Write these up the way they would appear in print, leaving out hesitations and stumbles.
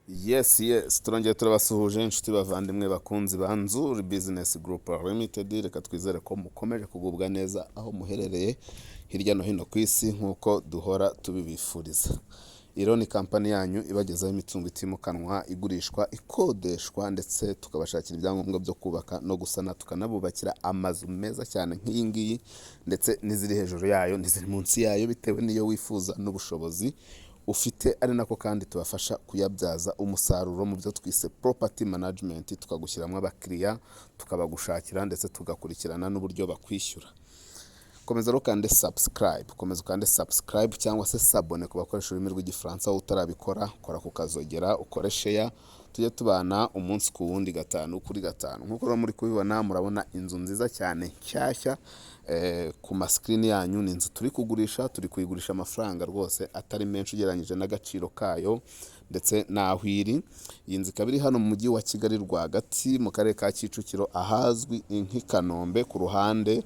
Yes, turongeye turabasuhuje inshuti bavandimwe bakunzi ba Nzuri Business Group Limited. Reka twizere ko mukomeje kugubwa neza aho muherereye hirya no hino ku isi nk'uko duhora tubibifuriza. Iro ni kampani yanyu ibagezaho imitungo itimukanwa, igurishwa, ikodeshwa, ndetse tukabashakira ibyangombwa byo kubaka no gusana, tukanabubakira amazu meza cyane nk'iyi ngiyi, ndetse n'iziri hejuru yayo n'iziri munsi yayo bitewe n'iyo wifuza n'ubushobozi ufite, ari nako kandi tubafasha kuyabyaza umusaruro mu byo twise property management, tukagushyiramo abakiriya, tukabagushakira ndetse tugakurikirana n'uburyo bakwishyura. Komeza ukande subscribe cyangwa se sabone ku bakoresha ururimi rw'igifaransa. aho utarabikora kora ku kazogera, ukore share, tujye tubana umunsi ku wundi gatanu kuri gatanu. Nk'uko muri kubibona murabona inzu nziza cyane nshyashya ku maskrini yanyu. Ni inzu turi kuyigurisha amafaranga rwose atari menshi ugereranyije n'agaciro kayo ndetse n'aho iri. Iyi nzu ikaba iri hano mu mujyi wa Kigali rwagati mu karere ka Kicukiro, ahazwi nk'i Kanombe, ku ruhande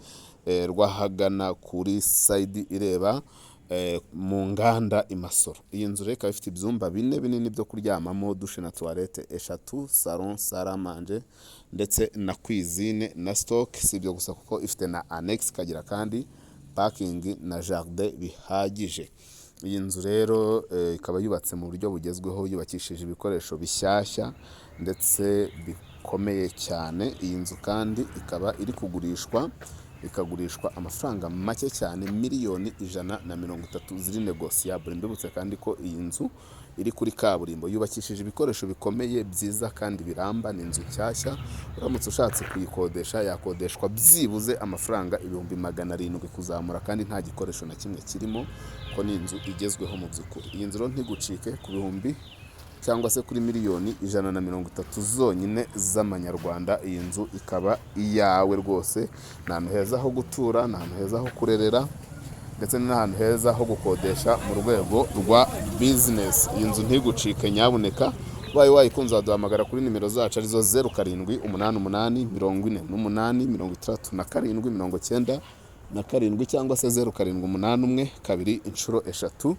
rwahagana kuri side ireba mu nganda i Masoro. Iyi nzu rero ikaba ifite ibyumba bine binini byo kuryamamo, dushe na toilette eshatu, salon, salle à manger ndetse na cuisine na stock. Si ibyo gusa kuko ifite na annex, kagira kandi parking na jardin bihagije. Iyi nzu rero ikaba yubatse mu buryo bugezweho, yubakishije ibikoresho bishyashya ndetse bikomeye cyane. Iyi nzu kandi ikaba iri ikagurishwa amafaranga make cyane, miliyoni 130 ziri negociable. Mbibutse kandi ko iyi nzu iri kuri kaburimbo, yubakishije ibikoresho bikomeye byiza kandi biramba. Ni inzu nshyashya, uramutse ushatse kuyikodesha yakodeshwa byibuze amafaranga 700,000 kuzamura, kandi nta gikoresho na kimwe kirimo, ko ni inzu igezweho mu by'ukuri. Iyi nzu rero ntigucike ku bihumbi cyangwa se kuri miliyoni 130 zonyine z'amanyarwanda. Iyi nzu ikaba iyawe rwose. Ni ahantu heza ho gutura, ni ahantu heza ho kurerera, ndetse ni ahantu heza ho gukodesha mu rwego rwa business. Iyi nzu ntigucike nyabuneka. Ubaye wayikunze waduhamagara kuri nimero zacu arizo 0788 cyangwa se 0781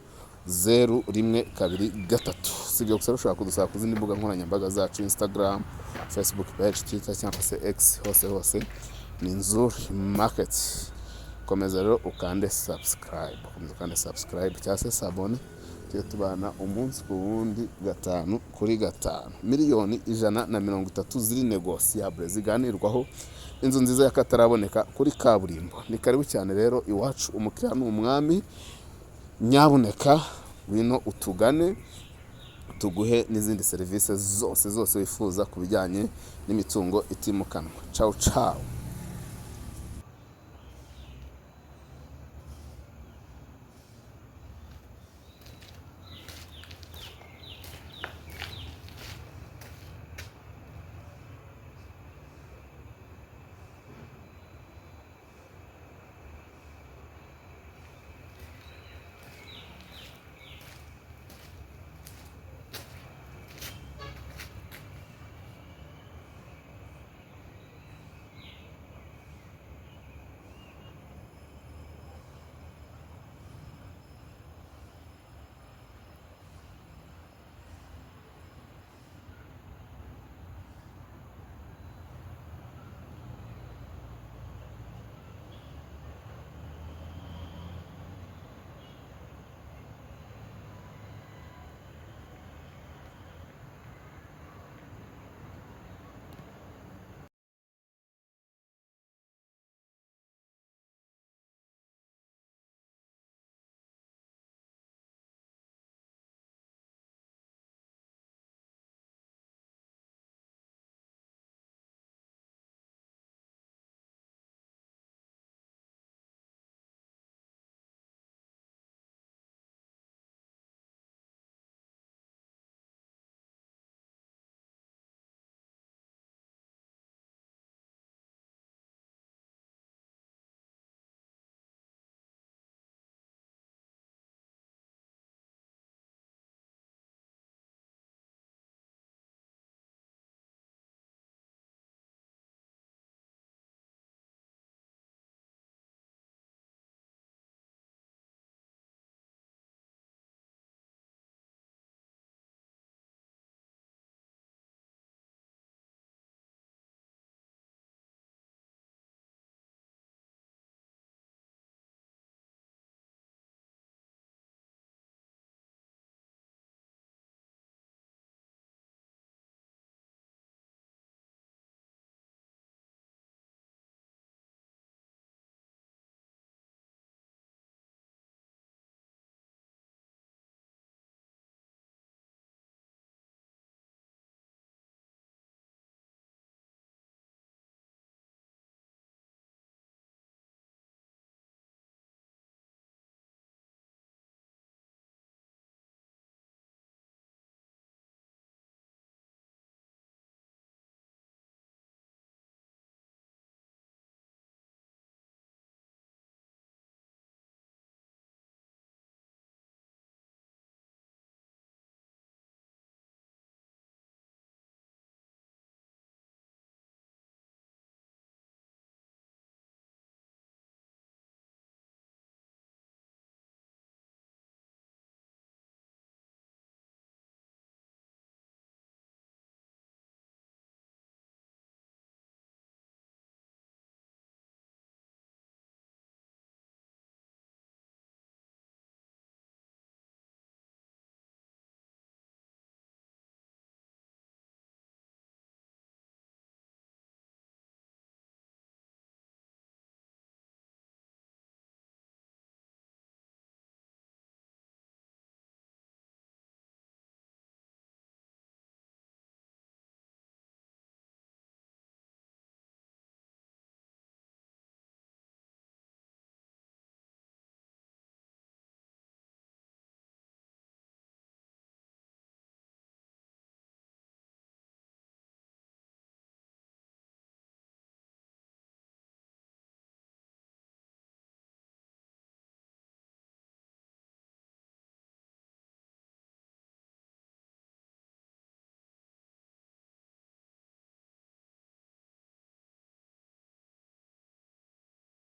012 Si ibyo gusa, ushobora kudusaba ku zindi mbuga nkoranyambaga zacu, Instagram, Facebook page, Twitter cyangwa se X, hose ni Nzuri Market. Komeza rero ukande subscribe cyangwa se sabone, tujye tubana umunsi ku wundi gatanu kuri gatanu. Miliyoni 130 ziri negociable, ziganirwaho, inzu nziza y'akataraboneka kuri kaburimbo. Ni karibu cyane rero iwacu, umukiriya ni umwami. Nyabuneka wino utugane, tuguhe n'izindi serivisi zose wifuza ku bijyanye n'imitungo itimukanwa. Ciao.